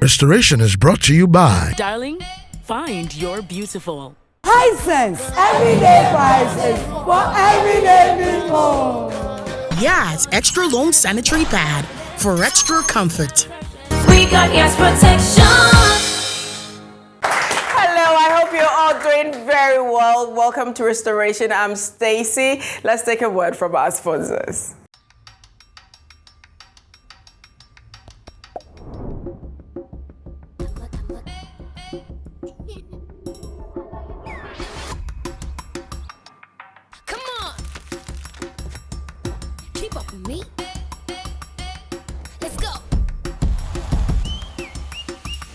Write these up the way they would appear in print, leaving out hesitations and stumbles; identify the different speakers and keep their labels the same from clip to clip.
Speaker 1: Restoration is brought to you by
Speaker 2: Darling, find your beautiful.
Speaker 3: High sense, everyday prices for everyday people.
Speaker 4: Yes, extra long sanitary pad for extra comfort.
Speaker 5: We got yes protection.
Speaker 6: Hello, I hope you're all doing very well. Welcome to Restoration. I'm Stacy. Let's take a word from our sponsors.
Speaker 5: Come on. Keep up with me. Let's go.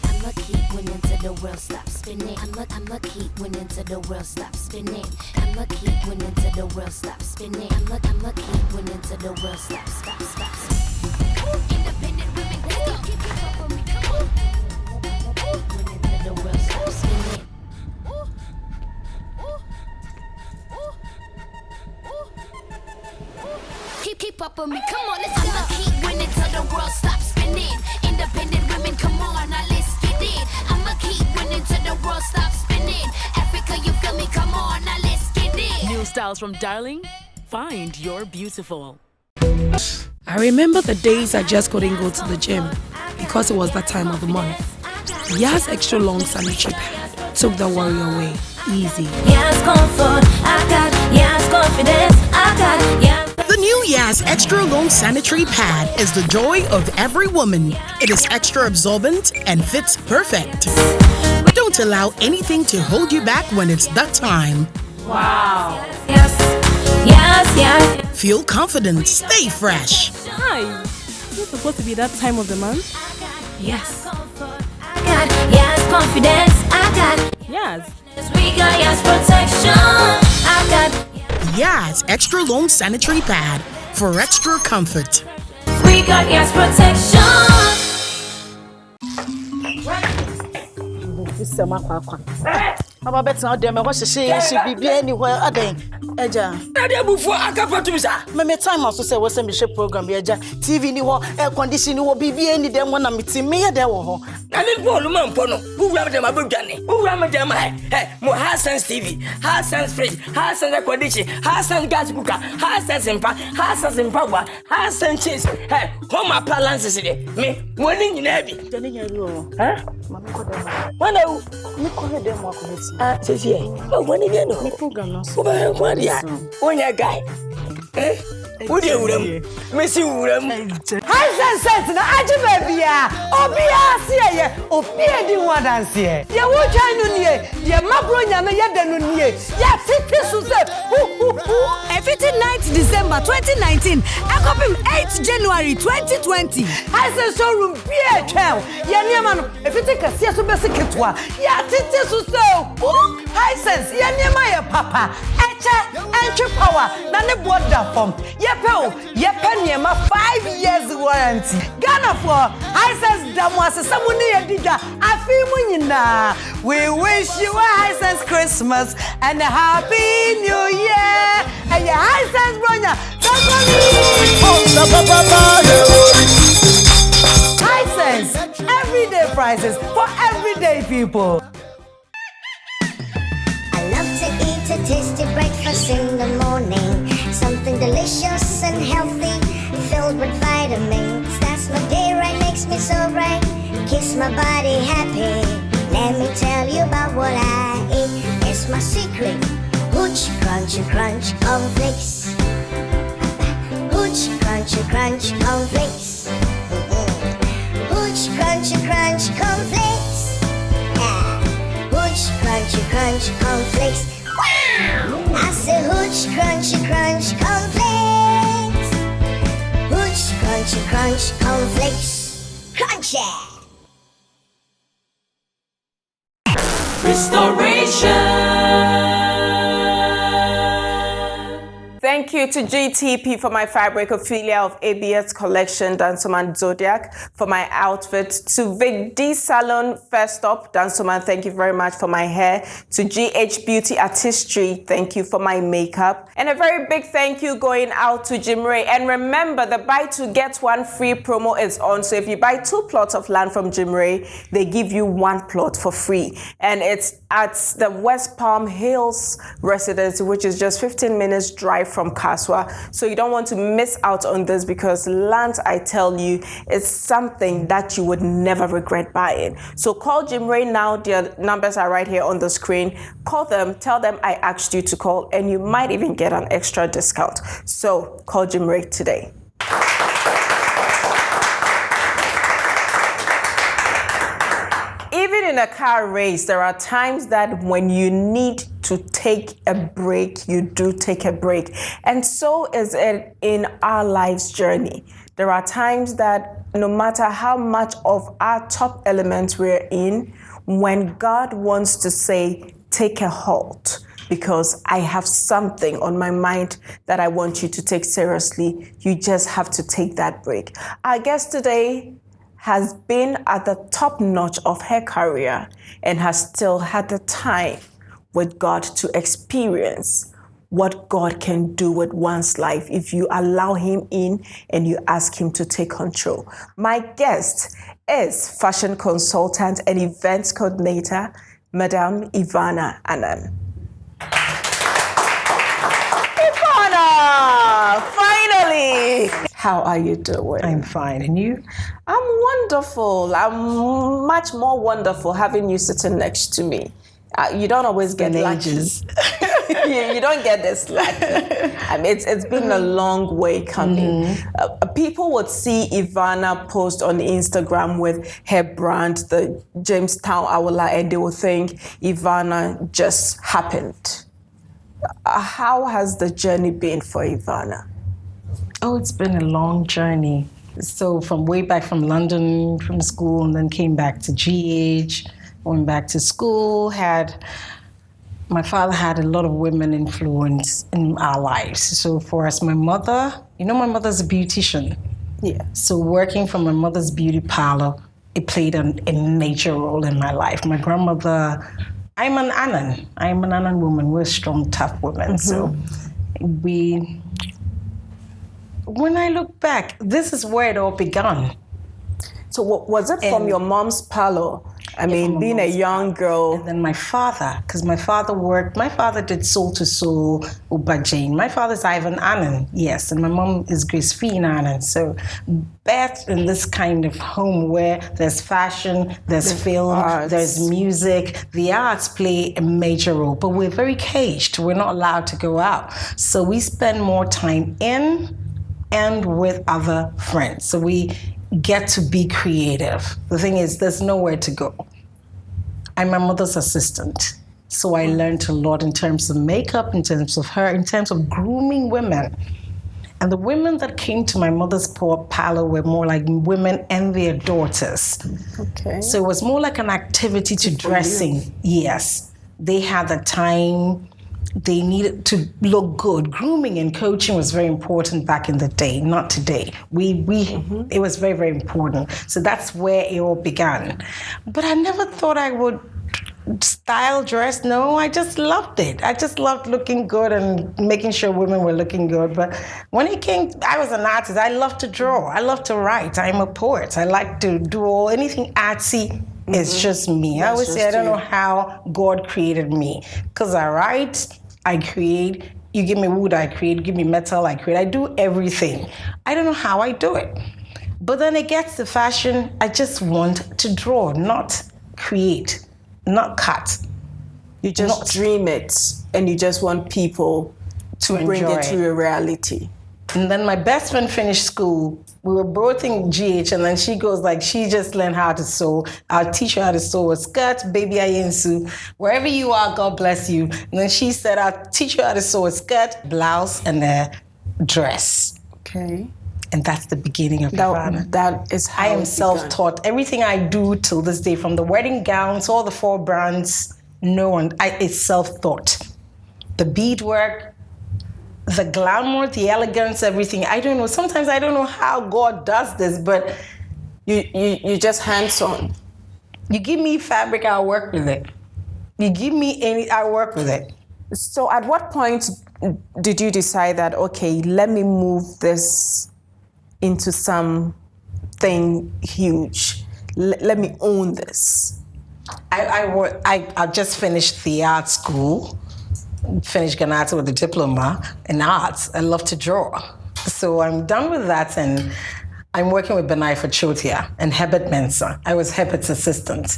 Speaker 5: I'ma keep winning till the world stops spinning. I'ma keep winning till the world stops spinning. I'ma keep winning till the world stops spinning. I'ma keep winning till the world stops. Independent women, let's go. Keep up with me, come on. Winning till the world stops spinning. Keep up with me, come on, let's go. I'ma keep winning till the world stops spinning. Independent women, come on, now let's get it. I'ma keep winning till the world stops spinning. Africa, you feel me? Come on, now let's get it.
Speaker 2: New styles from Darling, find your beautiful.
Speaker 7: I remember the days I just couldn't go to the gym because it was that time of the month. Yas extra long sanitary pad took the worry away. Easy.
Speaker 5: Yes, comfort, I got. Yes, confidence, I got. Yes.
Speaker 4: The new Yas extra long sanitary pad is the joy of every woman. It is extra absorbent and fits perfect. Don't allow anything to hold you back when it's that time.
Speaker 5: Wow. Yes.
Speaker 4: Feel confident, stay fresh.
Speaker 7: Hi. Is it supposed to be that time of the month? Yes.
Speaker 5: I got. Yes, confidence, I got.
Speaker 7: Yes.
Speaker 5: We got yes protection, I got.
Speaker 4: Yas extra long sanitary pad for extra comfort.
Speaker 5: We got yes protection.
Speaker 8: Aba betina dem e ho hye bibia anywhere aden eja na dia bufu akapatum sa me time aso say we say me hye program eja TV ni ho air condition ni ho bibia ni dem na meti me ye de wo ho
Speaker 9: na me bolu man po no wuwura dem abodwane wuwura me dem mo Hassan's TV Hassan's fridge Hassan's air condition Hassan's gas cooker Hassan's power Hassan's cheese home appliances de me woni nyina bi
Speaker 8: jani nyaro mama ko dem
Speaker 9: wana
Speaker 8: ni ko he dem akometi
Speaker 9: sisi woni ni no
Speaker 8: program no
Speaker 9: so ba ko dia onya guy Udi wuram mesi wuram
Speaker 3: High sense na aji babia obia sieye opie di ho dance ye wo twan no nie ye mabro nyame ye da no nie ya titi so se every 9th December 2019 akopim 8th January 2020 High sense showroom bia twan ye niam no efiti kase so besi ketwa ya titi so se High sense ye niam ye papa entry power na ne border form yepe niema 5 years warranty Ghana for High sense damu asesa ne yediga afi mu nyina we wish you a High sense Christmas and a happy new year and your High sense bronya High sense everyday prices for everyday people.
Speaker 10: A tasty breakfast in the morning, something delicious and healthy, filled with vitamins. That's my day right, makes me so bright, keeps my body happy. Let me tell you about what I eat. It's my secret. Hooch, crunchy, crunch, cornflakes. Hooch, crunchy, crunch, cornflakes. Hooch, crunchy, crunch, cornflakes. Hooch, crunchy, crunch, cornflakes. Wow! I say hooch, crunchy, crunch, cornflakes. Hooch, crunchy, crunch, cornflakes. Crunchy!
Speaker 6: Restoration. Thank Thank you to GTP for my fabric, Ophelia of ABS Collection, Dansoman Zodiac for my outfit, to Vic D Salon First Up, Dansoman, thank you very much for my hair, to GH Beauty Artistry, thank you for my makeup, and a very big thank you going out to Jim Ray. And remember, the buy two get one free promo is on, so if you buy 2 plots of land from Jim Ray, they give you 1 plot for free, and it's at the West Palm Hills Residency, which is just 15 minutes drive from Kaswa. So you don't want to miss out on this, because land, I tell you, is something that you would never regret buying. So call Jim Ray now. Their numbers are right here on the screen. Call them, tell them I asked you to call, and you might even get an extra discount. So call Jim Ray today. Even in a car race, there are times that when you need to take a break, you do take a break. And so is it in our life's journey. There are times that no matter how much of our top elements we're in, when God wants to say, take a halt, because I have something on my mind that I want you to take seriously, you just have to take that break. Our guest today has been at the top notch of her career and has still had the time with God to experience what God can do with one's life if you allow him in and you ask him to take control. My guest is fashion consultant and events coordinator, Madam Ivana Annan. Ivana, finally! How are you doing?
Speaker 11: I'm fine, and you?
Speaker 6: I'm wonderful. I'm much more wonderful having you sitting next to me. You don't always get lucky. You don't get this lucky. I mean, it's been a long way coming. People would see Ivana post on Instagram with her brand, the Jamestown Awala, and they would think Ivana just happened. How has the journey been for Ivana?
Speaker 11: Oh, it's been a long journey. So from way back from London, from school, and then came back to GH, went back to school, my father had a lot of women influence in our lives. So for us, my mother, my mother's a beautician.
Speaker 6: Yeah.
Speaker 11: So working from my mother's beauty parlor, it played a major role in my life. My grandmother, I'm an Annan woman. We're strong, tough women. So when I look back, this is where it all began.
Speaker 6: So was it from your mom's parlor? I mean, being a young girl.
Speaker 11: And then my father, because my father did Soul to Soul, Uba Jane. My father's Ivan Annan, yes, and my mom is Gracefield Annan. So birthed in this kind of home where there's fashion, there's film,
Speaker 6: arts.
Speaker 11: There's music. The arts play a major role, but we're very caged. We're not allowed to go out. So we spend more time in and with other friends. So we get to be creative. The thing is, there's nowhere to go. I'm my mother's assistant. So I learned a lot in terms of makeup, in terms of hair, in terms of grooming women. And the women that came to my mother's parlor were more like women and their daughters.
Speaker 6: Okay.
Speaker 11: So it was more like an activity to dressing. Yes. They had the time. They needed to look good. Grooming and coaching was very important back in the day, not today. It was very, very important. So that's where it all began. But I never thought I would style dress. No, I just loved it. I just loved looking good and making sure women were looking good. But when it came, I was an artist. I love to draw. I love to write. I'm a poet. I like to do anything artsy. It's just me. I always say I don't know how God created me. Because I write, I create. You give me wood, I create. Give me metal, I create. I do everything. I don't know how I do it. But then it gets to fashion. I just want to draw, not create, not cut.
Speaker 6: You just dream it, and you just want people to bring it to a reality.
Speaker 11: And then my best friend finished school. We were both in GH, and then she goes she just learned how to sew. I'll teach her how to sew a skirt, baby ayensu. Wherever you are, God bless you. And then she said, I'll teach you how to sew a skirt, blouse, and a dress.
Speaker 6: Okay.
Speaker 11: And that's the beginning of Ivana.
Speaker 6: That is how
Speaker 11: I am self-taught. Everything I do till this day, from the wedding gowns, all the 4 brands, it's self-taught. The beadwork, the glamour, the elegance, everything. I don't know. Sometimes I don't know how God does this, but
Speaker 6: you just hands-on.
Speaker 11: You give me fabric, I'll work with it. You give me any, I'll work with it.
Speaker 6: So at what point did you decide that, okay, let me move this into something huge? Let me own this.
Speaker 11: I just finished the art school, finished Ganata with a diploma in arts. I love to draw. So I'm done with that, and I'm working with Benai for Chotia and Herbert Mensah. I was Herbert's assistant.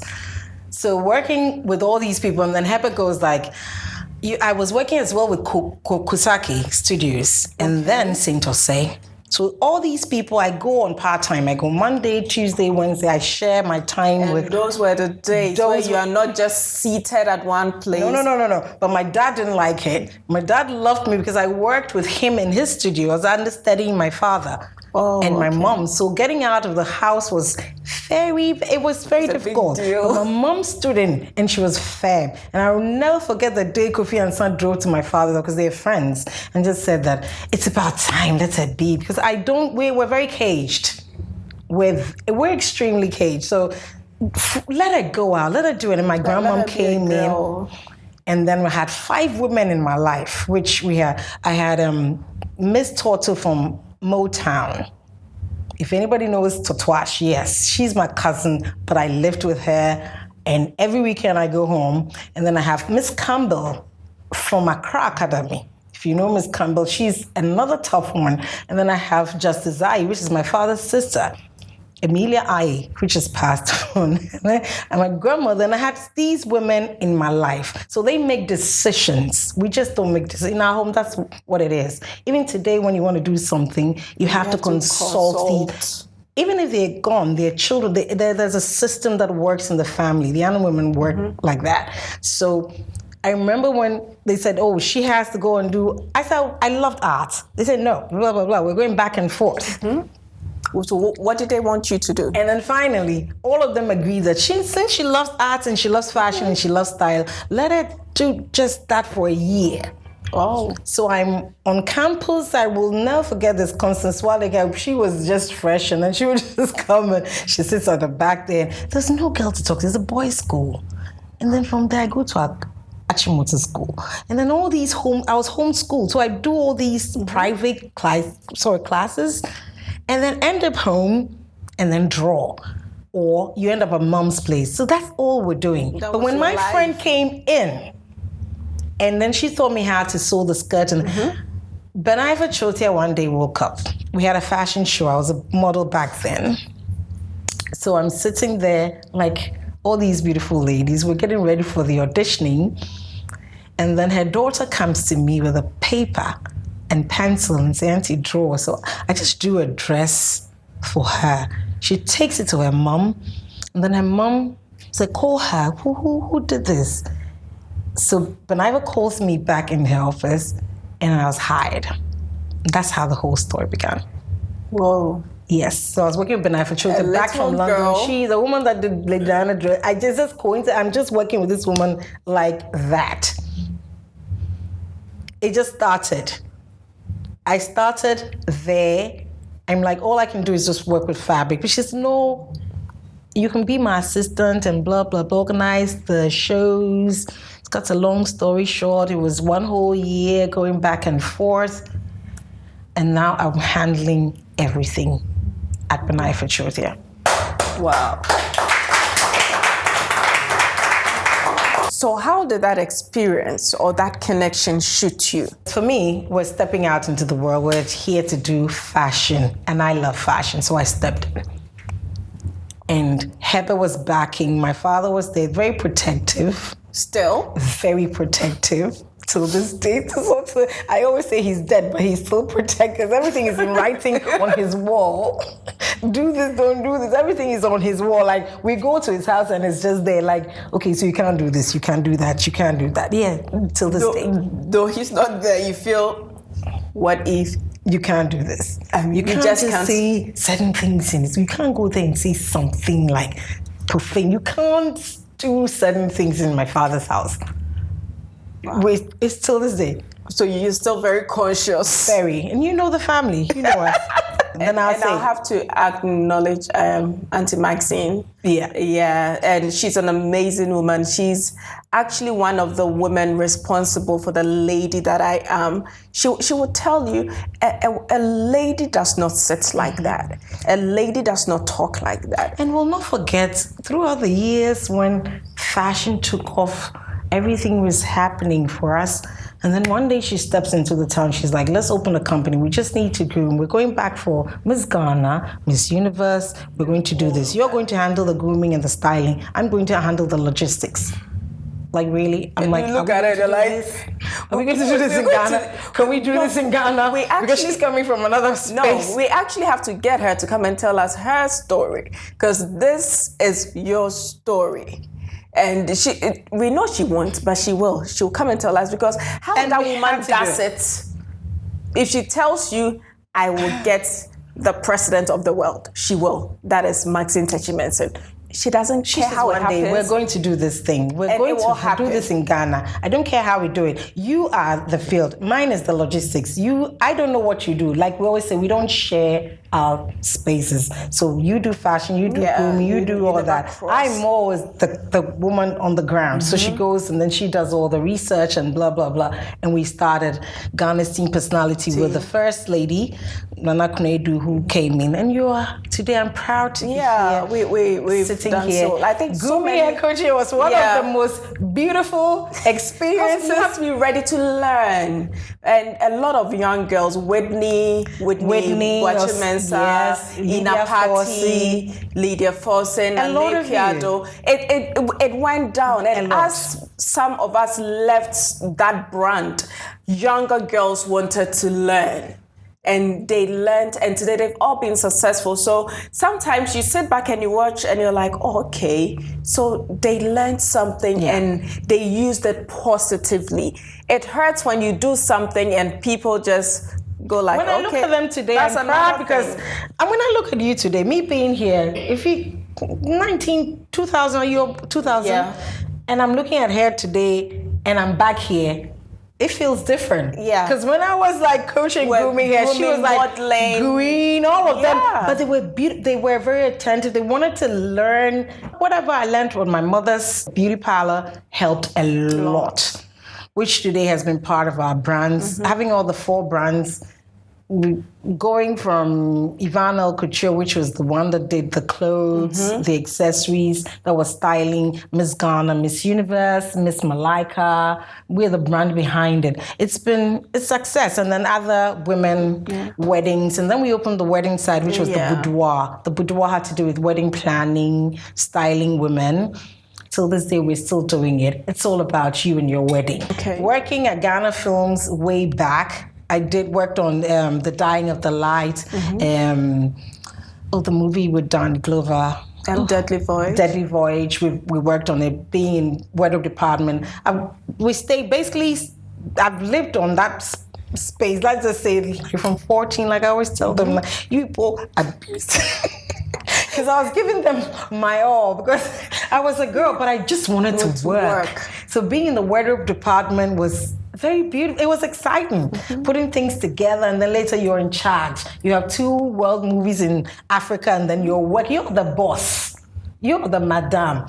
Speaker 11: So working with all these people, and then Herbert goes like, I was working as well with Kusaki Studios, and then Saint Osei. So all these people, I go on part-time. I go Monday, Tuesday, Wednesday. I share my time
Speaker 6: and
Speaker 11: with...
Speaker 6: those were the days where you are not just seated at one place.
Speaker 11: No. But my dad didn't like it. My dad loved me because I worked with him in his studio. I was understudying my father and my mom. So getting out of the house was very difficult. But my mom stood in and she was firm. And I will never forget the day Kofi and Son drove to my father because they're friends and just said that it's about time, let it be. Because we're very caged. We're extremely caged. So let her go out, let her do it. And my grandmom came in. And then we had 5 women in my life, which I had Miss Torto from Motown. If anybody knows Totwash, yes, she's my cousin, but I lived with her, and every weekend I go home. And then I have Miss Campbell from Accra Academy. If you know Miss Campbell, she's another tough one. And then I have Justice Ai, which is my father's sister. Emilia Ai, which is passed on, and my grandmother, and I had these women in my life. So they make decisions. We just don't make decisions. In our home, that's what it is. Even today, when you want to do something, you have to consult. Even if they're gone, their children, there's a system that works in the family. The Annan women work like that. So I remember when they said, oh, she has to go and do, I thought, I loved art. They said, no, blah, blah, blah. We're going back and forth.
Speaker 6: So what did they want you to do?
Speaker 11: And then finally, all of them agreed that since she loves art and she loves fashion and she loves style, let her do just that for a year.
Speaker 6: Oh.
Speaker 11: So I'm on campus. I will never forget this Constance Waliga. She was just fresh, and then she would just come and she sits at the back there. There's no girl to talk to. There's a boys' school. And then from there, I go to Achimota school. And then all these I was homeschooled. So I do all these private classes. And then end up home and then draw. Or you end up at mom's place. So that's all we're doing. But when my friend came in, and then she taught me how to sew the skirt, and Benaiva Chotia one day woke up. We had a fashion show. I was a model back then. So I'm sitting there like all these beautiful ladies. We're getting ready for the auditioning. And then her daughter comes to me with a paper and pencil and say, Auntie, draw. So I just drew a dress for her. She takes it to her mom, and then her mom said, call her. Who did this? So Benaiva calls me back in her office, and I was hired. That's how the whole story began.
Speaker 6: Whoa.
Speaker 11: Yes. So I was working with Benaiva Children back from London.
Speaker 6: Girl.
Speaker 11: She's the woman that did Lady Diana dress. I'm just working with this woman like that. It just started. I started there. I'm like, all I can do is just work with fabric. But she says, no, you can be my assistant and blah, blah, blah, organize the shows. It's got a long story short. It was one whole year going back and forth. And now I'm handling everything at Benaiva Chotia.
Speaker 6: Wow. So how did that experience or that connection shoot you?
Speaker 11: For me, we're stepping out into the world. We're here to do fashion, and I love fashion, so I stepped in. And Heather was backing. My father was there, very protective.
Speaker 6: Still?
Speaker 11: Very protective. Till this day. I always say he's dead, but he's still protected. Everything is in writing on his wall. Do this, don't do this. Everything is on his wall. Like, we go to his house and it's just there, like, okay, so you can't do this, you can't do that, you can't do that. Yeah, till this day.
Speaker 6: Though he's not there, you feel, what if?
Speaker 11: You can't do this. You can't
Speaker 6: just
Speaker 11: can't say certain things in it. You can't go there and say something like profane. You can't do certain things in my father's house. Wow. It's till this day.
Speaker 6: So you're still very conscious.
Speaker 11: Very. And you know the family. You know us. And then I'll say.
Speaker 6: I'll have to acknowledge Auntie Maxine.
Speaker 11: Yeah.
Speaker 6: Yeah. And she's an amazing woman. She's actually one of the women responsible for the lady that I am. She will tell you, a lady does not sit like that. A lady does not talk like that.
Speaker 11: And we'll not forget, throughout the years when fashion took off, everything was happening for us. And then one day she steps into the town. She's like, let's open a company. We just need to groom. We're going back for Miss Ghana, Miss Universe. We're going to do this. You're going to handle the grooming and the styling. I'm going to handle the logistics. Like, really? I'm like,
Speaker 6: look at it, you're like,
Speaker 11: are we going to do this in Ghana? Can we do this in Ghana? Because she's coming from another space.
Speaker 6: No, we actually have to get her to come and tell us her story. Because this is your story. And we know she won't, but she will. She'll come and tell us, because how that woman does it. If she tells you, I will get the president of the world, she will. That is Maxine Techimenson. She doesn't care how it happens.
Speaker 11: We're going to do this thing. We're going to do this in Ghana. I don't care how we do it. You are the field. Mine is the logistics. I don't know what you do. Like we always say, we don't share our spaces. So you do fashion, you do grooming, you do all that. I'm always the woman on the ground. So she goes and then she does all the research and blah, blah, blah. And we started Ghana's Teen Personality with the first lady, Nana Kunedu, who came in. And today I'm proud to be here.
Speaker 6: We've
Speaker 11: sitting
Speaker 6: done
Speaker 11: here.
Speaker 6: So. I think
Speaker 11: grooming and coaching was one of the most beautiful experiences.
Speaker 6: You have to be ready to learn. And a lot of young girls, Whitney, Wachimensa, Ina Patti, Lydia Forsen, and Piado. It went down. And as some of us left that brand, younger girls wanted to learn. And they learned, and today they've all been successful. So sometimes you sit back and you watch and you're like, oh, okay, so they learned something and they used it positively. It hurts when you do something and people just go like,
Speaker 11: when I look at them today, I'm proud because when I look at you today, me being here, if you 2000, you're 2000, and I'm looking at her today and I'm back here, it feels different. Yeah. Because when I was like coaching, grooming her, she was like modeling, green, all of them. But they were they were very attentive. They wanted to learn. Whatever I learned from my mother's beauty parlor helped a lot, which today has been part of our brands. Having all the 4 brands, going from Ivana Couture, which was the one that did the clothes, the accessories, that was styling, Miss Ghana, Miss Universe, Miss Malaika, we're the brand behind it. It's been a success. And then other women weddings. And then we opened the wedding side, which was the boudoir. The boudoir had to do with wedding planning, styling women. Till this day, we're still doing it. It's all about you and your wedding. Okay. Working at Ghana Films way back, I worked on The Dying of the Light, the movie with Don Glover.
Speaker 6: And Deadly Voyage.
Speaker 11: Deadly Voyage. We worked on it, being in wardrobe department. We stayed, basically, I've lived on that space. Let's just say from 14, like I always tell them, you people abuse. Because I was giving them my all, because I was a girl, but I just wanted to work. So being in the wardrobe department was very beautiful. It was exciting, putting things together, and then later you're in charge. You have 2 world movies in Africa, and then you're the boss. You're the madame.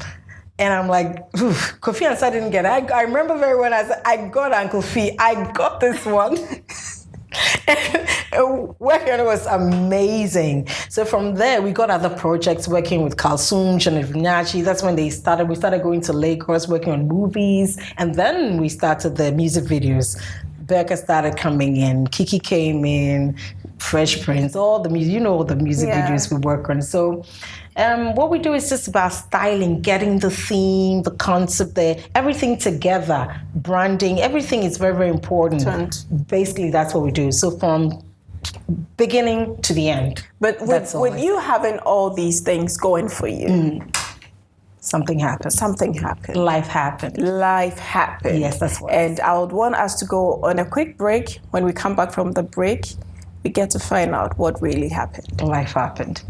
Speaker 11: And I'm like, Kofi and I didn't get it. I remember very well, I said, I got Uncle Fee. I got this one. Working on it was amazing. So from there, we got other projects working with Kalsum, Janivnyachi. That's when we started going to Lagos, working on movies. And then we started the music videos. Becca started coming in, Kiki came in, Fresh Prince, all the music, all the music videos we work on. So what we do is just about styling, getting the theme, the concept there, everything together, branding, everything is very, very important. Basically, that's what we do. So from beginning to the end.
Speaker 6: But with you having all these things going for you,
Speaker 11: something happened. Life happened. Yes, that's what.
Speaker 6: And I would want us to go on a quick break. When we come back from the break, we get to find out what really happened.
Speaker 11: Life happened.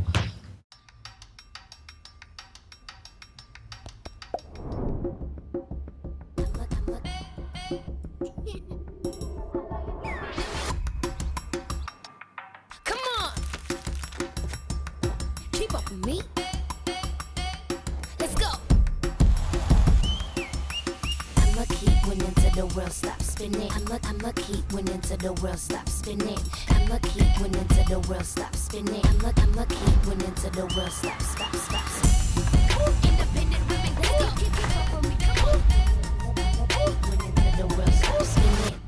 Speaker 5: Me? Let's go. I'ma keep winning till the world stops spinning. I'ma keep winning till the world stops spinning. I'ma keep winning till the world stops spinning. I'ma keep winning till the world stops. Independent women, let's go. Keep up with me, come on. Winning till the world stops spinning.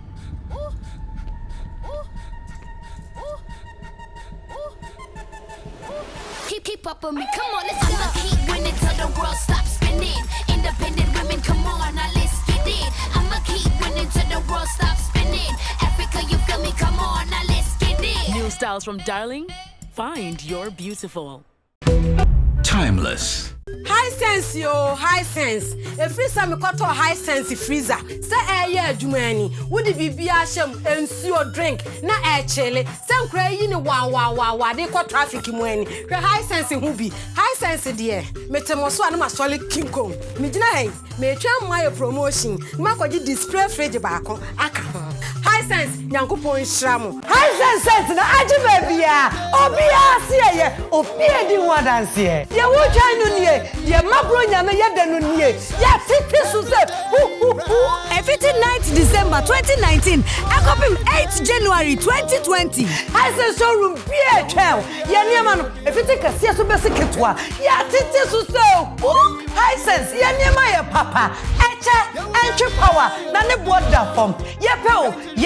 Speaker 5: Keep up with me, come on, let's go. I'ma keep winning till the world stops spinning. Independent women, come on, now let's get it. I'ma keep winning till the world stops spinning. Africa, you feel me? Come on, now let's get it.
Speaker 2: New styles from Darling. Find your beautiful.
Speaker 12: Timeless.
Speaker 7: High sense yo, high sense. A freezer me koto high sense freezer. Say aye adwumani. Wodi bibia hyem ensuo drink na chele. Say nkra yi ni wa de ko traffic mu ani. Hwe high sense hu bi. High sense de metemoso anu ma solid kinko. Me gina hey, me twa my promotion. Ma kwaji display fridge baako aka ho. High sense nyankopon hira mo.
Speaker 3: High sense na ajiba bia. Obia se ye, obia di wadanse ye. Ye wo twan no nie. Ye mabro nyame ye da no nie. Ye titi so se.
Speaker 13: Everything 9th December 2019. Akopim 8th January 2020.
Speaker 3: High sense showroom bia twa. Ye niam no. Everything kase so be se ketwa. Ye titi so se. High sense ye niam ye papa. Entry power na ne border form. Ye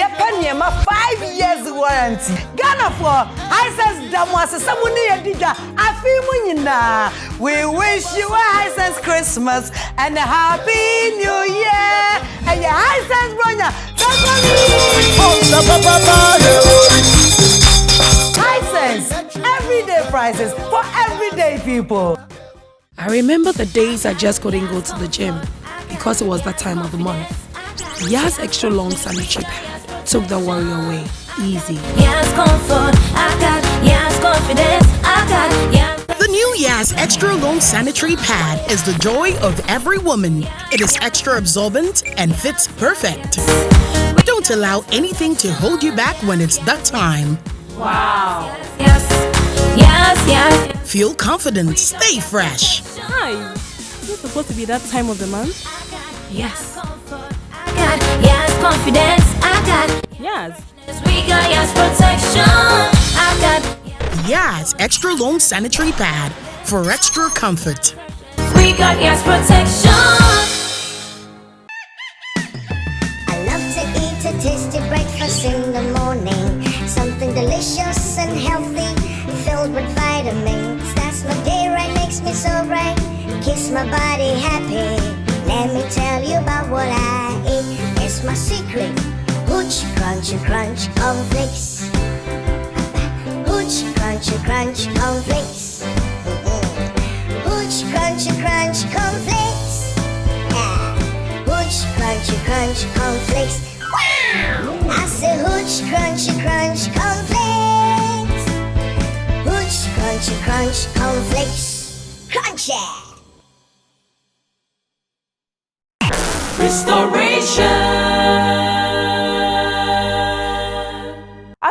Speaker 3: pe niema 5 years warranty. Ghana for high sense damu asesemu ne ye dida afi mu nyina. We wish you a high sense Christmas and a happy new year. And your high sense bronya. High sense everyday prices for everyday people.
Speaker 7: I remember the days I just couldn't go to the gym because it was that time of the month. Yas extra long sanitary pad took the worry away. Easy.
Speaker 5: Yes, comfort, I got. Yes, confidence, I got. Yes.
Speaker 4: The new Yas Extra Long Sanitary Pad is the joy of every woman. It is extra absorbent and fits perfect. Don't allow anything to hold you back when it's that time.
Speaker 2: Wow.
Speaker 5: Yes.
Speaker 4: Feel confident, stay fresh.
Speaker 2: Hi. Is it supposed to be that time of the month? Yes.
Speaker 5: I got. Yes, confidence, I got.
Speaker 2: Yes.
Speaker 5: We got yes protection, I got.
Speaker 4: Yas Extra Long Sanitary Pad for extra comfort.
Speaker 5: We got yes protection.
Speaker 10: I love to eat a tasty breakfast in the morning. Something delicious and healthy, filled with vitamins. That's my day right, makes me so bright. Keeps my body happy. Let me tell you about what I eat. It's my secret. Hooch, crunchy, crunch, cornflakes. Hooch, crunchy, crunch, cornflakes. Hooch, crunchy, crunch, cornflakes. Hooch, crunchy, crunch, cornflakes. Wow! I say hooch, crunchy, crunch, cornflakes. Hooch, crunchy, crunch, cornflakes. Crunchy!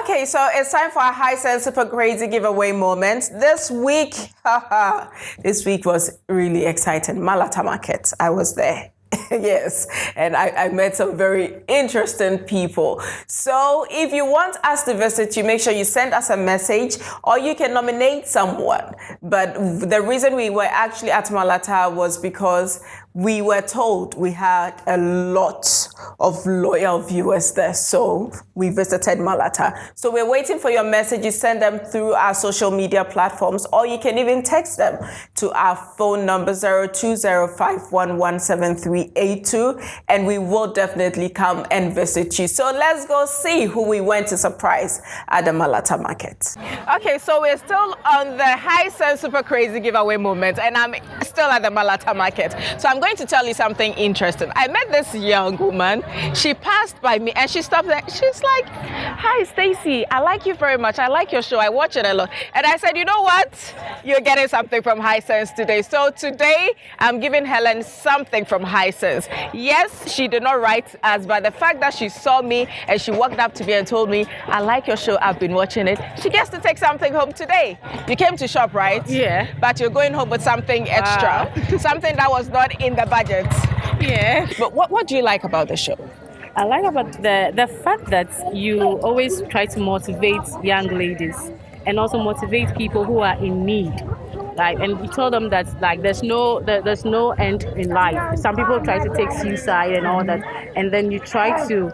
Speaker 6: Okay, so it's time for a high sense super crazy giveaway moment. This week was really exciting. Malata Market, I was there. Yes, and I met some very interesting people. So if you want us to visit you, make sure you send us a message or you can nominate someone. But the reason we were actually at Malata was because we were told we had a lot of loyal viewers there, so we visited Malata. So we're waiting for your messages. Send them through our social media platforms, or you can even text them to our phone number 0205117382, and we will definitely come and visit you. So let's go see who we went to surprise at the Malata Market. Okay, so we're still on the High Sense Super Crazy giveaway moment, and I'm still at the Malata Market. So I'm going going to tell you something interesting. I met this young woman. She passed by me and she stopped there. She's like, "Hi, Stacy. I like you very much. I like your show. I watch it a lot." And I said, "You know what? You're getting something from High Sense today." So today, I'm giving Helen something from High Sense. Yes, she did not write us, but the fact that she saw me and she walked up to me and told me, "I like your show. I've been watching it." She gets to take something home today. You came to shop, right?
Speaker 14: Yeah.
Speaker 6: But you're going home with something extra, something that was not in the budget.
Speaker 14: Yeah.
Speaker 6: But what do you like about the show?
Speaker 14: I like about the fact that you always try to motivate young ladies and also motivate people who are in need. Like, and you tell them that like there's no end in life. Some people try to take suicide and all that, and then you try to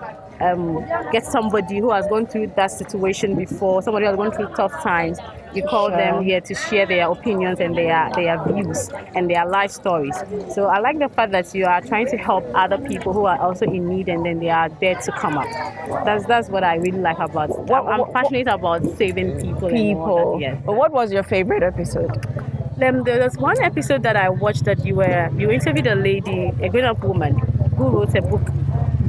Speaker 14: get somebody who has gone through that situation before, somebody who has gone through tough times. You call them here to share their opinions and their views and their life stories. So I like the fact that you are trying to help other people who are also in need, and then they are there to come up. That's what I really like about it. I'm passionate about saving people. And all that, yes.
Speaker 6: But what was your favorite episode?
Speaker 14: There was one episode that I watched that you interviewed a lady, a grown-up woman, who wrote a book.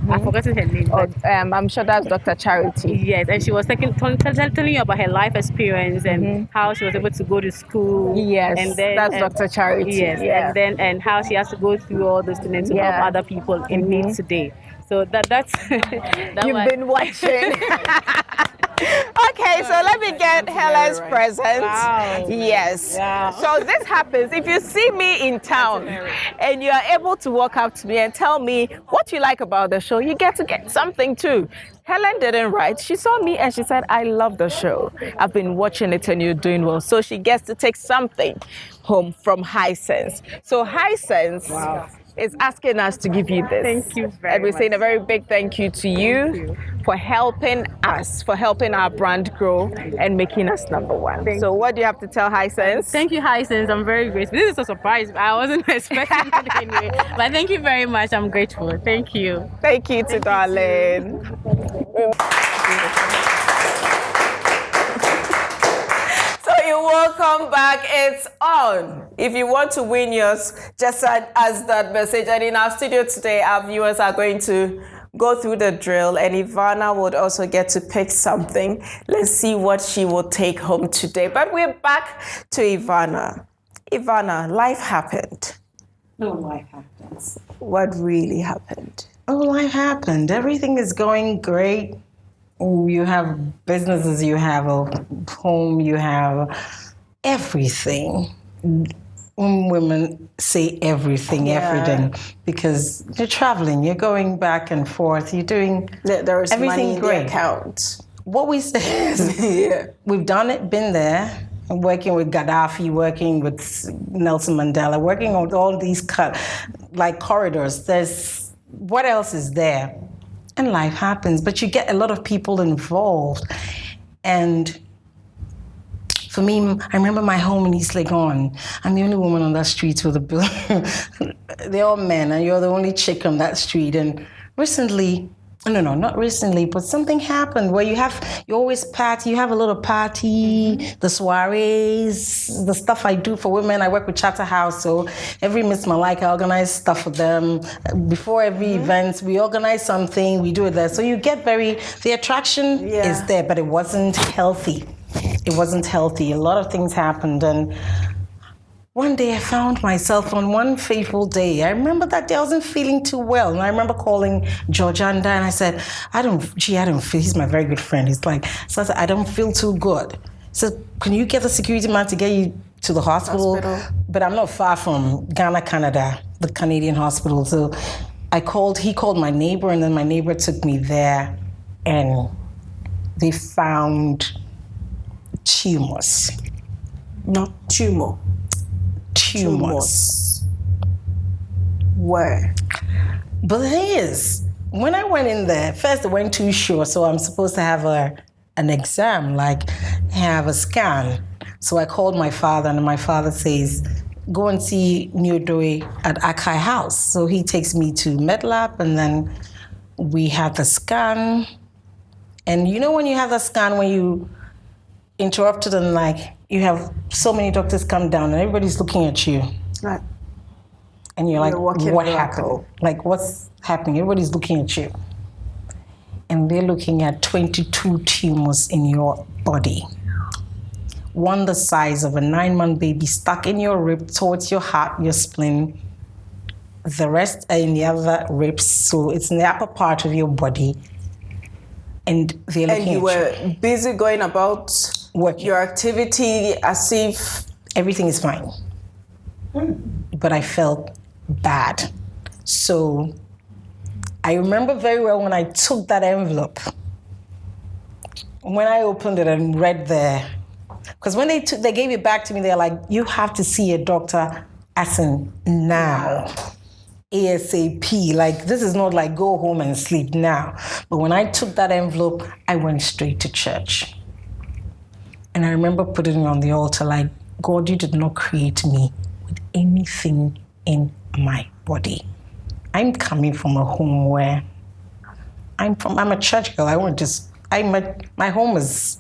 Speaker 14: I've forgotten her name.
Speaker 6: I'm sure that's Dr. Charity.
Speaker 14: Yes, and she was telling you about her life experience and how she was able to go to school.
Speaker 6: Yes,
Speaker 14: and then,
Speaker 6: that's Dr. Charity.
Speaker 14: Yes,
Speaker 6: yeah.
Speaker 14: and how she has to go through all those things to help other people in need today. So that's
Speaker 6: You've been watching. Okay, so let me get Helen's present.
Speaker 14: Wow.
Speaker 6: Yes.
Speaker 14: Wow.
Speaker 6: So this happens if you see me in town and you are able to walk up to me and tell me what you like about the show, you get to get something too. Helen didn't write. She saw me and she said, "I love the show. I've been watching it and you're doing well." So she gets to take something home from High Sense. So High Sense is asking us to give you this.
Speaker 14: Thank you very much.
Speaker 6: And we're saying a very big thank you to you for helping us, for helping our brand grow and making us number one. So what do you have to tell High Sense?
Speaker 14: Thank you, High Sense. I'm very grateful. This is a surprise. I wasn't expecting it anyway. But thank you very much. I'm grateful. Thank you.
Speaker 6: Thank you to darling. So you're welcome back. It's on. If you want to win yours, just send us that message. And in our studio today, our viewers are going to go through the drill, and Ivana would also get to pick something. Let's see what she will take home today. But we're back to Ivana. Ivana, life happened.
Speaker 8: No, life happens.
Speaker 6: What really happened?
Speaker 8: Oh, life happened. Everything is going great. You have businesses, you have a home, you have everything. Women say everything, everything, because you're traveling, you're going back and forth, you're doing
Speaker 6: there is
Speaker 8: everything
Speaker 6: money in
Speaker 8: great.
Speaker 6: The account.
Speaker 8: What we say is, we've done it, been there, working with Gaddafi, working with Nelson Mandela, working on all these corridors. There's what else is there? And life happens, but you get a lot of people involved. And for me, I remember my home in East Legon. I'm the only woman on that street with a bill. They're all men, and you're the only chick on that street. And recently, no, not recently, but something happened where you always party, you have a little party, the soirees, the stuff I do for women. I work with Chatterhouse, so every Miss Malika, I organize stuff for them. Before every event, we organize something, we do it there. So you get the attraction is there, but it wasn't healthy. It wasn't healthy. A lot of things happened, and one day I found myself on one fateful day. I remember that day I wasn't feeling too well. And I remember calling Georgianda and I said, I don't feel, he's my very good friend. He's like, so I said, I don't feel too good. So can you get the security man to get you to the hospital? But I'm not far from Ghana, Canada, the Canadian hospital. So he called my neighbor, and then my neighbor took me there, and they found tumors.
Speaker 6: Not tumor.
Speaker 8: Tumors.
Speaker 6: Where?
Speaker 8: But the thing is, when I went in there, first they weren't too sure, so I'm supposed to have an exam, have a scan. So I called my father, and my father says, go and see Nyodoe at Akai House. So he takes me to MedLab, and then we had the scan. And you know when you have the scan, when you interrupted and you have so many doctors come down and everybody's looking at you.
Speaker 6: Right.
Speaker 11: And you're like,
Speaker 6: walking
Speaker 11: what
Speaker 6: miracle.
Speaker 11: happened? Like, what's happening? Everybody's looking at you. And they're looking at 22 tumors in your body. One the size of a 9-month baby stuck in your rib towards your heart, your spleen. The rest are in the other ribs, so it's in the upper part of your body. And they're looking at you.
Speaker 6: And you were busy going about your activity as if
Speaker 11: everything is fine. But I felt bad. So I remember very well when I took that envelope. When I opened it and read there, because when they gave it back to me, they're like, you have to see a doctor as in now. ASAP. Like, this is not like go home and sleep now. But when I took that envelope, I went straight to church. And I remember putting it on the altar like, God, you did not create me with anything in my body. I'm coming from a home where I'm a church girl. My home is,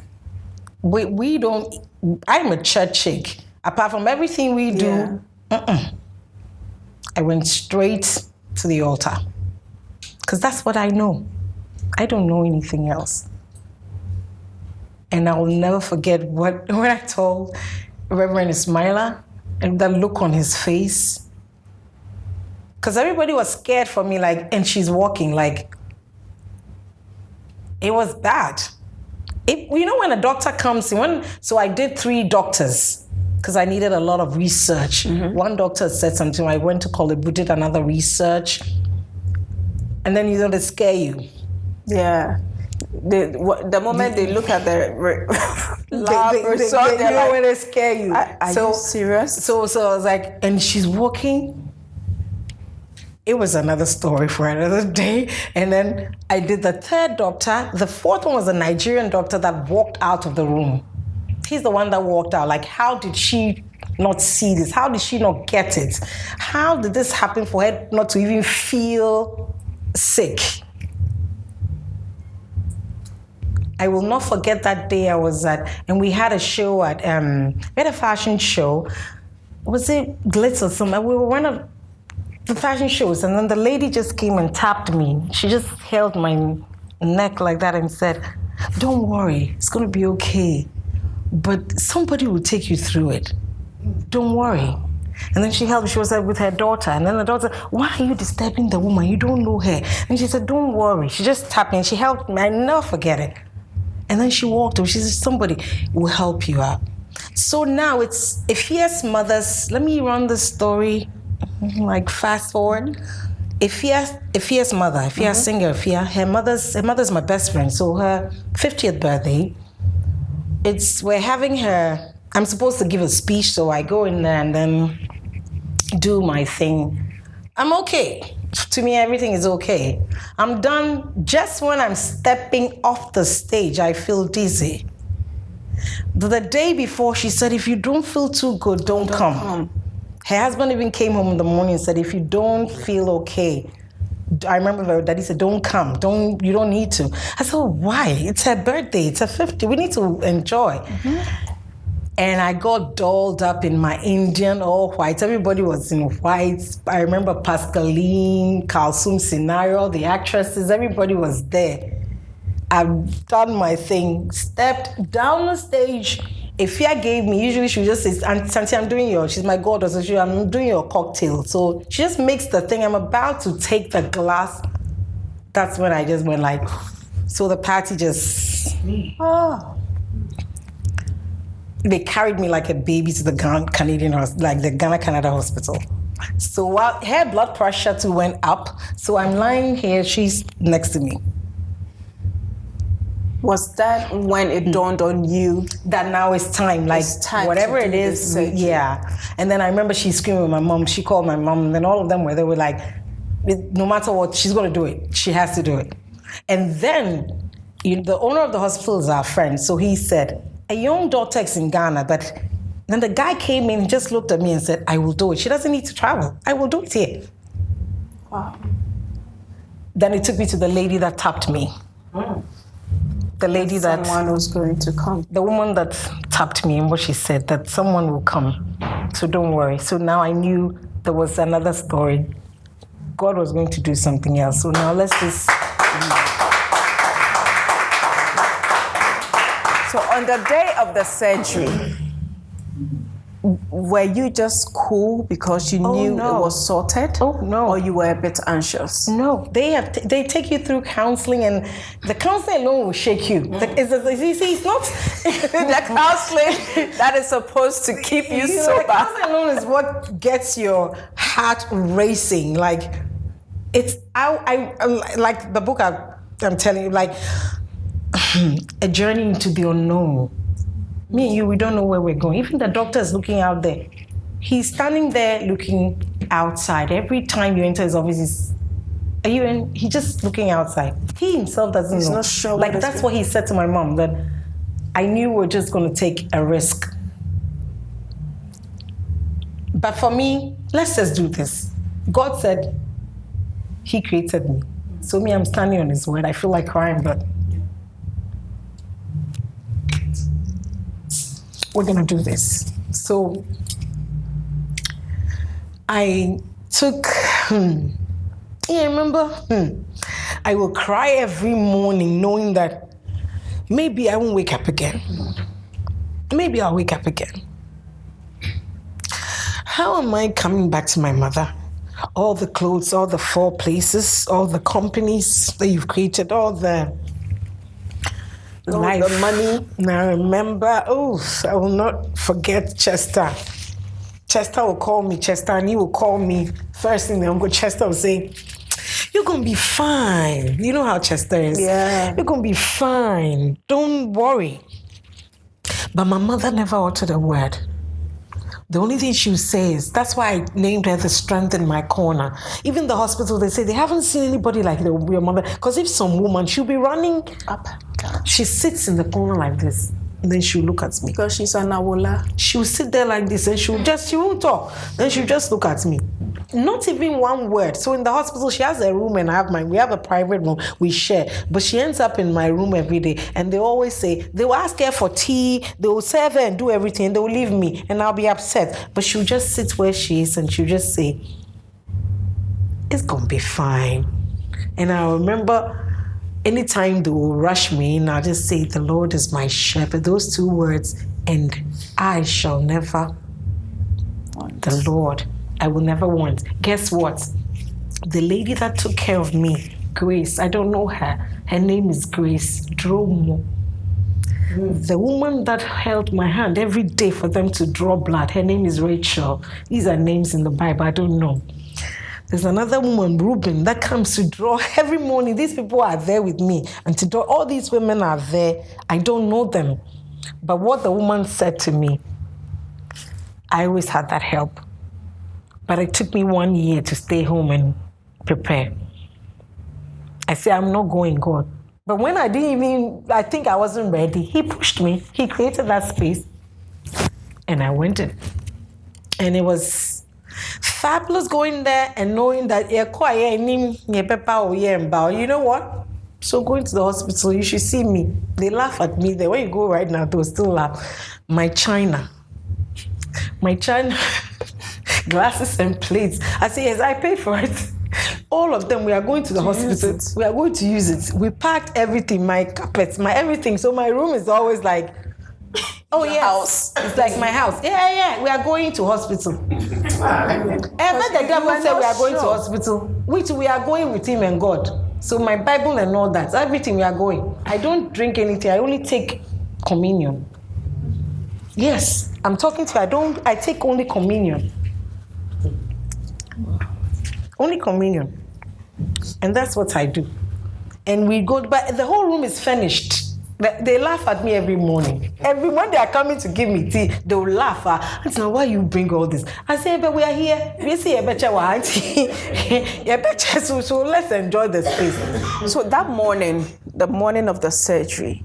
Speaker 11: I'm a church chick. Apart from everything we do, I went straight to the altar. Because that's what I know. I don't know anything else. And I will never forget when I told Reverend Ismaila and that look on his face. Because everybody was scared for me, like, and she's walking, like, it was bad. When a doctor comes in, so I did 3 doctors because I needed a lot of research. One doctor said something, I went to college, we did another research, and then they scare you. Yeah. The moment they look at the lab result, they know when they scare you. Are you serious? So I was like, and she's walking. It was another story for another day. And then I did the 3rd doctor. The 4th one was a Nigerian doctor that walked out of the room. He's the one that walked out. Like, how did she not see this? How did she not get it? How did this happen for her not to even feel sick? I will not forget that day I was at, and we had a show at, we had a fashion show. Was it Glitz or something? We were one of the fashion shows, and then the lady just came and tapped me. She just held my neck like that and said, don't worry, it's gonna be okay. But somebody will take you through it. Don't worry. And then she helped me, she was with her daughter. And then the daughter said, why are you disturbing the woman? You don't know her. And she said, don't worry. She just tapped me and she helped me. I never forget it. And then she walked away. She said, somebody will help you out. So now it's Ifia's mother's, let me run the story, like fast forward. Ifia's mother, Ifia singer, Ifia, her mother's my best friend. So her 50th birthday, we're having her, I'm supposed to give a speech, so I go in there and then do my thing. I'm okay. To me, everything is okay. I'm done. Just when I'm stepping off the stage, I feel dizzy. The day before, she said, if you don't feel too good, don't come. Her husband even came home in the morning and said, if you don't feel okay, I remember her daddy said, don't come. You don't need to. I said, why? It's her birthday. It's her 50. We need to enjoy. And I got dolled up in my Indian all white. Everybody was in white. I remember Pascaline, Kalsum Scenario, the actresses, everybody was there. I've done my thing, stepped down the stage. Ifia gave me, usually she would just say, Santi, she's my goddess, so I'm doing your cocktail. So she just makes the thing. I'm about to take the glass. That's when I just went like, so the party just, They carried me like a baby to the Ghana Canada hospital. So while her blood pressure too went up, so I'm lying here, she's next to me. Was that when it dawned on you that now it's time, like whatever it is, yeah. And then I remember she screamed with my mom. She called my mom, and then all of them they were like, no matter what, she's gonna do it. She has to do it. And then the owner of the hospital is our friend, so he said, a young daughter is in Ghana, but then the guy came in and just looked at me and said, I will do it. She doesn't need to travel. I will do it here. Wow. Then it took me to the lady that tapped me. The lady that someone was going to come. The woman that tapped me and what she said, that someone will come. So don't worry. So now I knew there was another story. God was going to do something else. So now let's just...
Speaker 6: So on the day of the surgery, were you just cool because you knew it was sorted?
Speaker 11: Oh, no.
Speaker 6: Or you were a bit anxious?
Speaker 11: No, they take you through counseling, and the counseling alone will shake you. It's not
Speaker 6: the counseling that is supposed to keep you sober.
Speaker 11: The counseling alone is what gets your heart racing. Like it's I like the book I'm telling you, like a journey into the unknown. Me and you, we don't know where we're going. Even the doctor is looking out there. He's standing there looking outside. Every time you enter his office, he's just looking outside. He himself doesn't know.
Speaker 6: He's not sure.
Speaker 11: Like that's what he said to my mom, that I knew we were just going to take a risk. But for me, let's just do this. God said he created me. So me, I'm standing on his word. I feel like crying, but we're gonna do this. So I took, remember, I will cry every morning knowing that maybe I won't wake up again. Maybe I'll wake up again. How am I coming back to my mother? All the clothes, all the 4 places, all the companies that you've created, all the life,
Speaker 6: the money.
Speaker 11: Now I remember, I will not forget Chester. Chester will call me, and he will call me. First thing, Uncle Chester will say, "You're going to be fine." You know how Chester is.
Speaker 6: Yeah.
Speaker 11: You're going to be fine. Don't worry. But my mother never uttered a word. The only thing she would say is, that's why I named her the strength in my corner. Even the hospital, they say they haven't seen anybody like your mother. Because if some woman, she'll be running up. She sits in the corner like this. And then she'll look at me.
Speaker 6: Because she's an awola.
Speaker 11: She'll sit there like this and she won't talk. Then she'll just look at me. Not even one word. So in the hospital, she has a room and I have mine. We have a private room we share. But she ends up in my room every day. And they always say, they will ask her for tea. They will serve her and do everything. They will leave me and I'll be upset. But she'll just sit where she is and she'll just say, "It's going to be fine." And I remember anytime they will rush me, and I'll just say, "The Lord is my shepherd." Those 2 words, and I shall never want. The Lord, I will never want. Guess what? The lady that took care of me, Grace, I don't know her. Her name is Grace Dromo. The woman that held my hand every day for them to draw blood, her name is Rachel. These are names in the Bible, I don't know. There's another woman, Ruben, that comes to draw every morning. These people are there with me. And to draw, all these women are there. I don't know them. But what the woman said to me, I always had that help. But it took me 1 year to stay home and prepare. I said, "I'm not going, God." But when I think I wasn't ready, he pushed me. He created that space. And I went in. And it was fabulous going there and knowing that you know what? So going to the hospital, you should see me. They laugh at me there. When you go right now, they'll still laugh. My china glasses and plates. I say, yes, I paid for it. All of them, we are going to the hospital. We are going to use it. We packed everything, my carpets, my everything. So my room is always like, oh yeah, house. It's like my house. Yeah. We are going to hospital. Ever the devil said we are going to hospital, which we are going with him and God. So my Bible and all that, everything we are going. I don't drink anything. I only take communion. Yes, I'm talking to you. I take only communion. Only communion. And that's what I do. And we go, but the whole room is furnished. They laugh at me every morning. When they are coming to give me tea, they will laugh. I say, "Why you bring all this?" I say, "But we are here. We see a better one. So let's enjoy the space."
Speaker 6: So that morning, the morning of the surgery.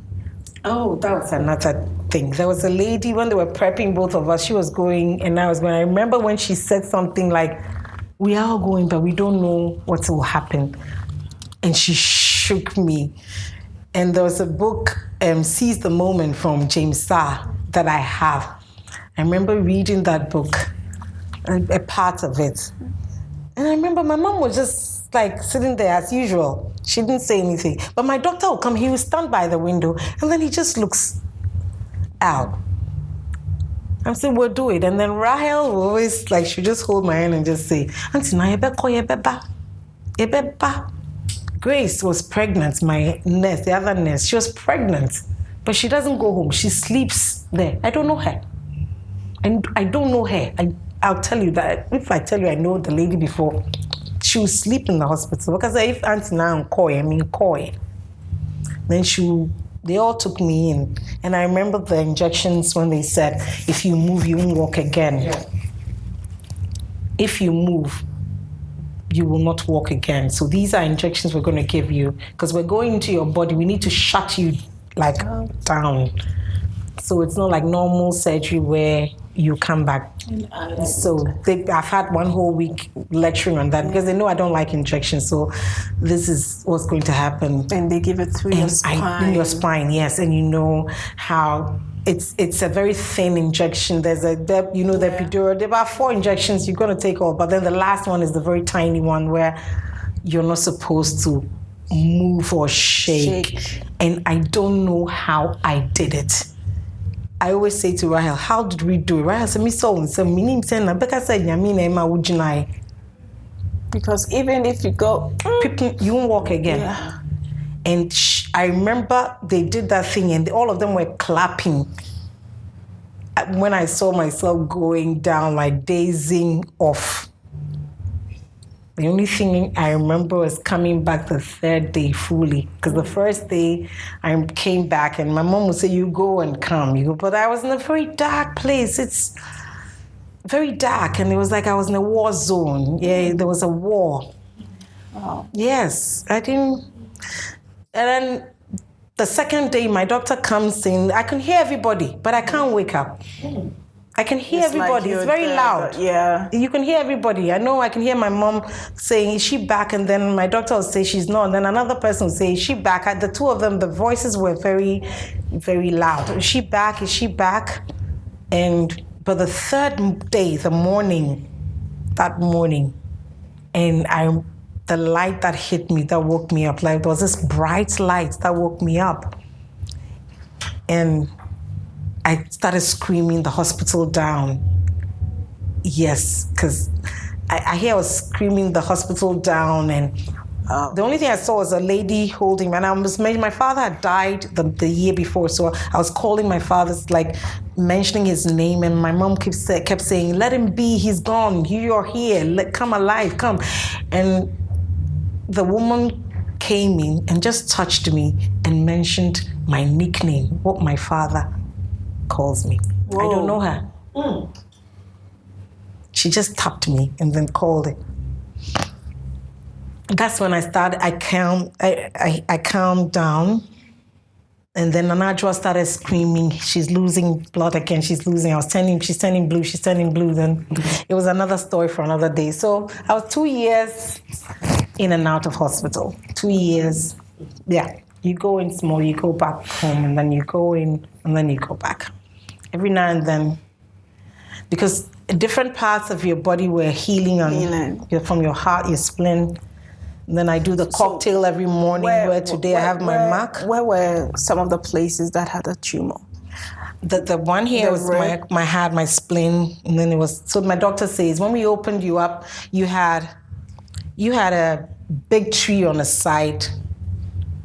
Speaker 11: Oh, that was another thing. There was a lady, when they were prepping both of us, she was going and I was going. I remember when she said something like, "We are all going, but we don't know what will happen." And she shook me. And there was a book, Seize the Moment, from James Starr that I have. I remember reading that book a part of it. And I remember my mom was just like sitting there as usual. She didn't say anything. But my doctor will come, he will stand by the window, and then he just looks out. I'm saying, we'll do it. And then Rahel will always, like, she'll just hold my hand and just say, Auntie, na yebeba. Grace was pregnant, my nurse, the other nurse. She was pregnant, but she doesn't go home. She sleeps there. I don't know her. And I don't know her. I'll tell you that. If I tell you I know the lady before, she will sleep in the hospital. Because if Auntie now Koi. Then they all took me in. And I remember the injections when they said, if you move, you won't walk again. Yeah. If you move, you will not walk again. So these are injections we're going to give you. Because we're going into your body. We need to shut you down. So it's not like normal surgery where you come back. So I've had one whole week lecturing on that because they know I don't like injections. So this is what's going to happen.
Speaker 6: And they give it through your spine.
Speaker 11: In your spine, yes. And you know how it's a very thin injection. There's the epidural. There are about 4 injections you're going to take off. But then the last one is the very tiny one where you're not supposed to move or shake. And I don't know how I did it. I always say to Rahel, how did we do it? Rahel said,
Speaker 6: because even if you go,
Speaker 11: you won't walk again. Yeah. And I remember they did that thing and all of them were clapping. When I saw myself going down, like dazing off. The only thing I remember was coming back the 3rd day fully. Because the first day I came back and my mom would say, you go and come. But I was in a very dark place. It's very dark. And it was like I was in a war zone. Yeah, there was a war. Wow. Yes, I didn't. And then the second day, my doctor comes in. I can hear everybody, but I can't wake up. I can hear everybody. Like it's very loud.
Speaker 6: Yeah.
Speaker 11: You can hear everybody. I know I can hear my mom saying, is she back? And then my doctor will say she's not. And then another person will say, is she back? The two of them, the voices were very, very loud. Is she back? Is she back? But the 3rd day, that morning, and the light that hit me, that woke me up. Like there was this bright light that woke me up. And I started screaming the hospital down. Yes, because I hear I was screaming the hospital down, and the only thing I saw was a lady holding me. And my father had died the year before, so I was calling my father, like mentioning his name, and my mom kept saying, "Let him be. He's gone. You're here. Come alive. Come." And the woman came in and just touched me and mentioned my nickname, what my father calls me. Whoa. I don't know her. She just tapped me and then called it. That's when I started. I calmed down, and then Nanajwa started screaming. She's losing blood again. She's losing. She's turning blue. She's turning blue. Then it was another story for another day. So I was 2 years in and out of hospital. 2 years. Yeah. You go in small, you go back home, and then you go in, and then you go back. Every now and then, because different parts of your body were healing from your heart, your spleen. And then I do the cocktail every morning where today I have my mark.
Speaker 6: Where were some of the places that had a tumor?
Speaker 11: The one here was my spleen, and then it was, so my doctor says, when we opened you up, you had a big tree on the side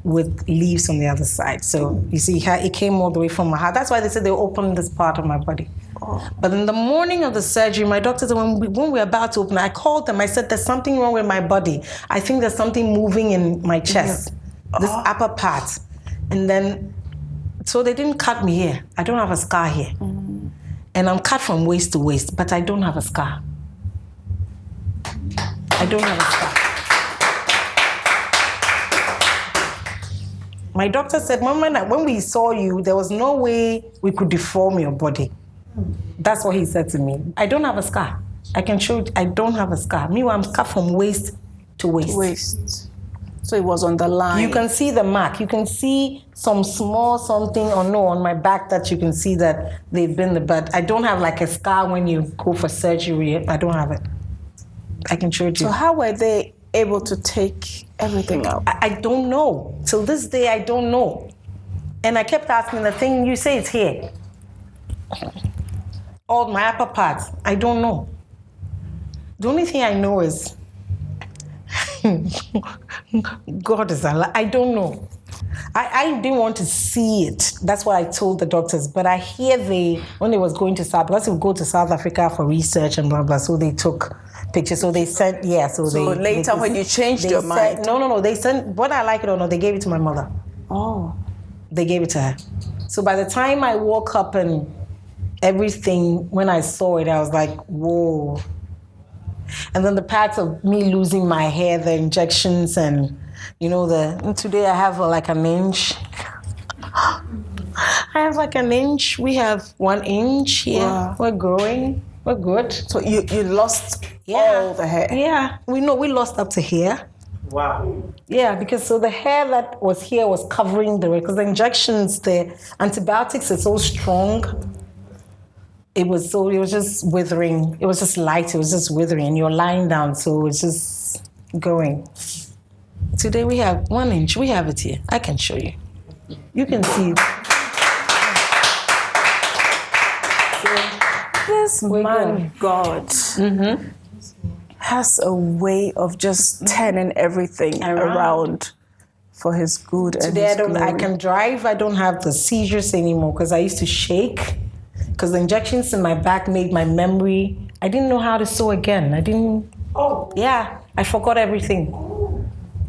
Speaker 11: with leaves on the other side. So you see, it came all the way from my heart. That's why they said they opened this part of my body. Oh. But in the morning of the surgery, my doctor said, when we were about to open, I called them. I said, there's something wrong with my body. I think there's something moving in my chest, this upper part. And then, so they didn't cut me here. I don't have a scar here. Mm. And I'm cut from waist to waist, but I don't have a scar. I don't have a scar. My doctor said, when we saw you, there was no way we could deform your body. That's what he said to me. I don't have a scar. I can show you, I don't have a scar. Meanwhile, I'm cut from waist to waist.
Speaker 6: So it was on the line.
Speaker 11: You can see the mark. You can see some small something on my back that you can see that they've been there. But I don't have like a scar when you go for surgery. I don't have it. I can show it to you.
Speaker 6: So how were they able to take everything out?
Speaker 11: I don't know. Till this day, I don't know. And I kept asking the thing, you say it's here. All my upper parts, I don't know. The only thing I know is God is alive. I don't know. I didn't want to see it. That's what I told the doctors. But I hear when they was going to South, because they would go to South Africa for research and blah, blah, so they took pictures. So they sent,
Speaker 6: later when you changed your mind?
Speaker 11: No. They sent, whether I like it or not, they gave it to my mother.
Speaker 6: Oh.
Speaker 11: They gave it to her. So by the time I woke up and everything, when I saw it, I was like, whoa. And then the parts of me losing my hair, the injections, and today I have like an inch. I have like an inch. We have 1 inch here. Wow. We're growing. We're good.
Speaker 6: So you lost all the hair?
Speaker 11: Yeah. We lost up to here.
Speaker 9: Wow.
Speaker 11: Yeah, because the hair that was here was covering because the injections, the antibiotics are so strong. It was just withering. It was just light. It was just withering. And you're lying down, so it's just going. Today we have 1 inch. We have it here. I can show you. You can see it.
Speaker 6: This man, God, has a way of just turning everything around for his good.
Speaker 11: Today I can drive. I don't have the seizures anymore because I used to shake. Because the injections in my back made my memory. I didn't know how to sew again. I forgot everything.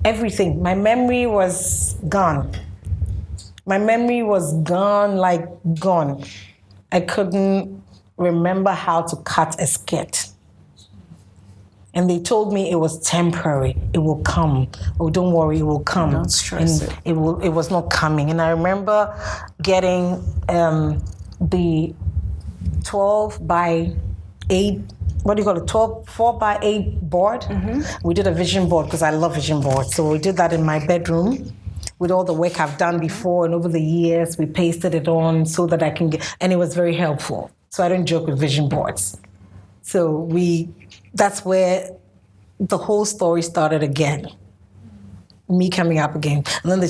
Speaker 11: Everything. My memory was gone. My memory was gone, like gone. I couldn't remember how to cut a skirt. And they told me it was temporary. It will come. Oh, don't worry, it will come.
Speaker 6: Don't stress it.
Speaker 11: It was not coming. And I remember getting the 12 by 8, 4 by 8 board. We did a vision board because I love vision boards. So we did that in my bedroom with all the work I've done before, and over the years we pasted it on so that I can and it was very helpful. So I don't joke with vision boards. So that's where the whole story started again. Me coming up again. And then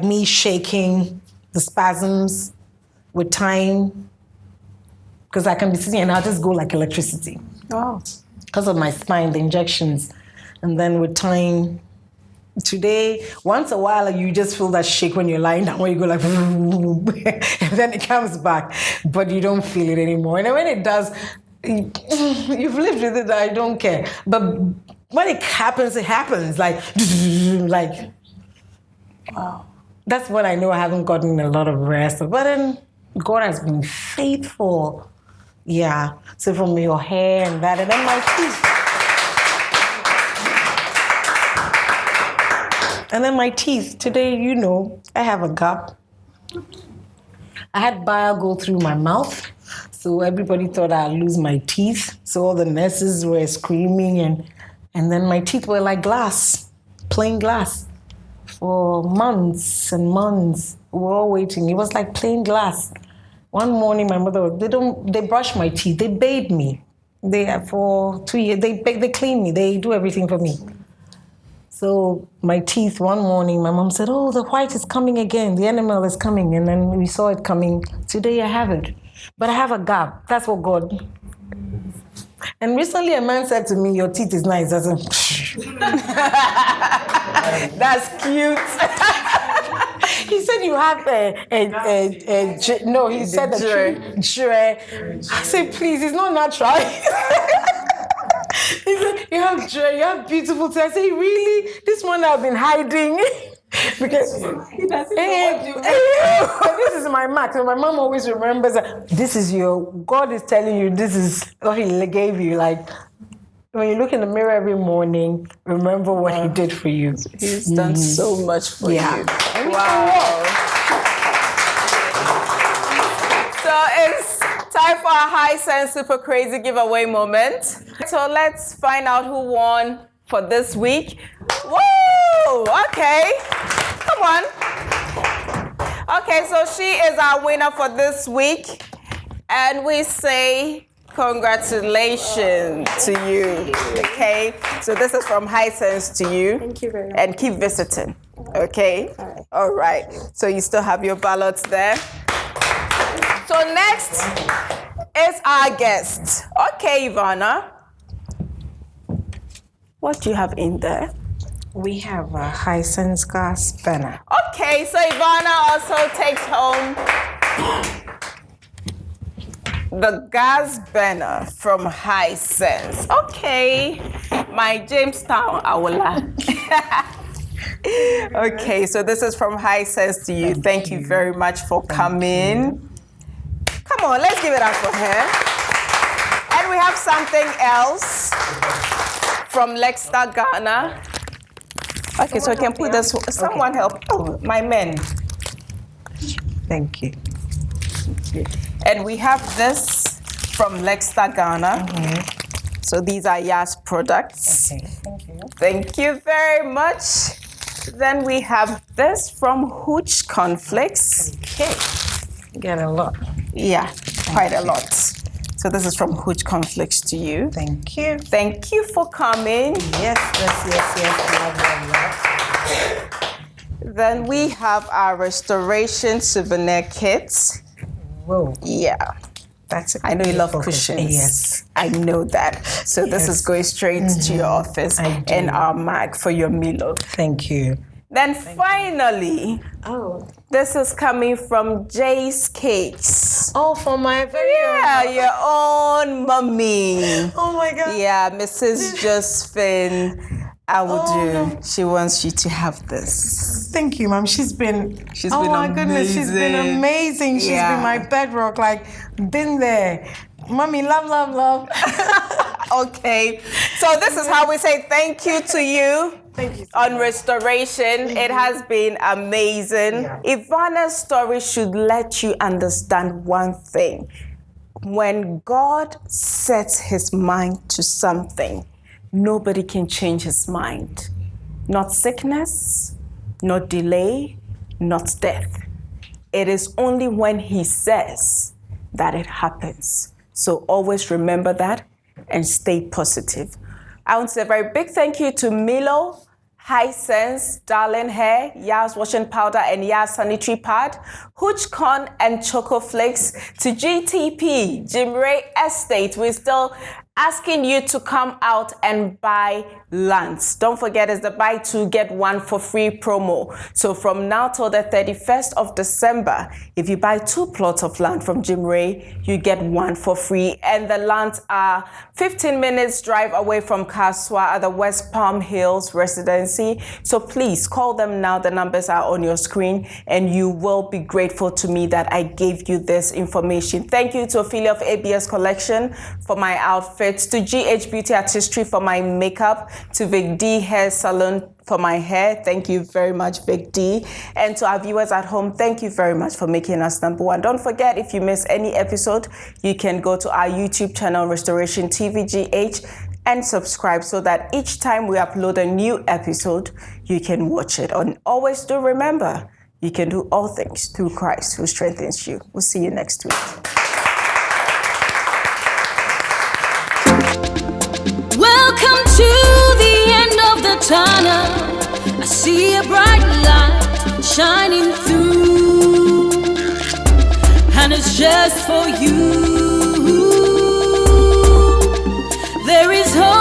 Speaker 11: me shaking, the spasms with time. Because I can be sitting and I'll just go like electricity.
Speaker 6: Oh.
Speaker 11: Because of my spine, the injections. And then with time, today, once a while, you just feel that shake when you're lying down, when you go like, and then it comes back, but you don't feel it anymore. And then when it does, you've lived with it, I don't care. But when it happens, like, wow. That's when I know I haven't gotten a lot of rest. But then God has been faithful. Yeah. So from your hair and that, and then my teeth. And then my teeth. Today, I have a gap. I had bile go through my mouth. So everybody thought I'd lose my teeth. So all the nurses were screaming and then my teeth were like glass, plain glass. For months and months, we were all waiting. It was like plain glass. One morning, my mother, they brush my teeth. They bathe me. For 2 years, they clean me. They do everything for me. So my teeth, one morning, my mom said, oh, the white is coming again. The enamel is coming. And then we saw it coming. Today I have it. But I have a gap. That's what God. And recently a man said to me, your teeth is nice. I said,
Speaker 6: that's cute.
Speaker 11: He said you have no, he said a tray. I said, please, it's not natural. He said, you have tray, you have beautiful teeth. I said, really? This one I've been hiding. Because he doesn't know what this is my mark. So my mom always remembers that this is God is telling you this is what he gave you. Like, when you look in the mirror every morning, remember what he did for you.
Speaker 6: He's done so much for you.
Speaker 11: Wow.
Speaker 6: So it's time for a High Sense Super Crazy giveaway moment. So let's find out who won for this week. Woo! Okay. Come on. Okay, so she is our winner for this week. And we say congratulations to you. Okay? So this is from Hisense to you.
Speaker 15: Thank you very much.
Speaker 6: And keep visiting. Okay? All right. So you still have your ballots there. So next is our guest. Okay, Ivana. What do you have in there?
Speaker 11: We have a Hisense gas burner.
Speaker 6: Okay, so Ivana also takes home the gas burner from Hisense. Okay, my Jamestown Awala. Okay, so this is from Hisense to you. Thank you very much for coming. Come on, let's give it up for her. And we have something else from Lexter Ghana. Okay, so I can put this. Someone help. Oh, my men.
Speaker 11: Thank you.
Speaker 6: And we have this from Lexter Ghana. So these are Yas products.
Speaker 11: Okay, thank you.
Speaker 6: Thank you very much. Then we have this from Hooch Cornflakes.
Speaker 11: Okay. Get a lot.
Speaker 6: Yeah, quite a lot. So this is from Hooch Cornflakes to you.
Speaker 11: Thank you.
Speaker 6: Thank you for coming.
Speaker 11: Yes. Love.
Speaker 6: Then we have our restoration souvenir kits.
Speaker 11: Whoa.
Speaker 6: Yeah. I know you love cushions.
Speaker 11: Yes.
Speaker 6: I know that. So this is going straight to your office and our mag for your Milo.
Speaker 11: Thank you.
Speaker 6: Then finally, this is coming from Jay's Cakes.
Speaker 11: Oh, for my very
Speaker 6: own. Your own mommy.
Speaker 11: Oh my God.
Speaker 6: Yeah, Mrs. Josephine Awudu. She wants you to have this.
Speaker 11: Thank you, Mom. She's been
Speaker 6: oh my
Speaker 11: amazing. Goodness, she's been amazing. She's been my bedrock, been there. Mommy, love.
Speaker 6: Okay. So this is how we say thank you to you.
Speaker 11: Thank you.
Speaker 6: On restoration. It has been amazing. Yeah. Ivana's story should let you understand one thing. When God sets his mind to something, nobody can change his mind. Not sickness, not delay, not death. It is only when he says that it happens. So always remember that and stay positive. I want to say a very big thank you to Milo, Hisense, Darling Hair, Yas Washing Powder and Yas Sanitary Pad, Hooch Corn and Choco Flakes, to GTP, Jim Ray Estate. We're still asking you to come out and buy lands. Don't forget, it's the buy two, get one for free promo. So from now till the 31st of December, if you buy 2 plots of land from Jim Ray, you get one for free. And the lands are 15 minutes drive away from Kaswa at the West Palm Hills residency. So please call them now. The numbers are on your screen and you will be grateful to me that I gave you this information. Thank you to Ophelia of ABS Collection for my outfit, to GH Beauty Artistry for my makeup, to Vic D Hair Salon for my hair. Thank you very much, Vic D. And to our viewers at home, thank you very much for making us number one. Don't forget, if you miss any episode, you can go to our YouTube channel, Restoration TV GH, and subscribe so that each time we upload a new episode, you can watch it. And always do remember, you can do all things through Christ who strengthens you. We'll see you next week.
Speaker 5: Welcome to the end of the tunnel. I see a bright light shining through, and it's just for you. There is hope.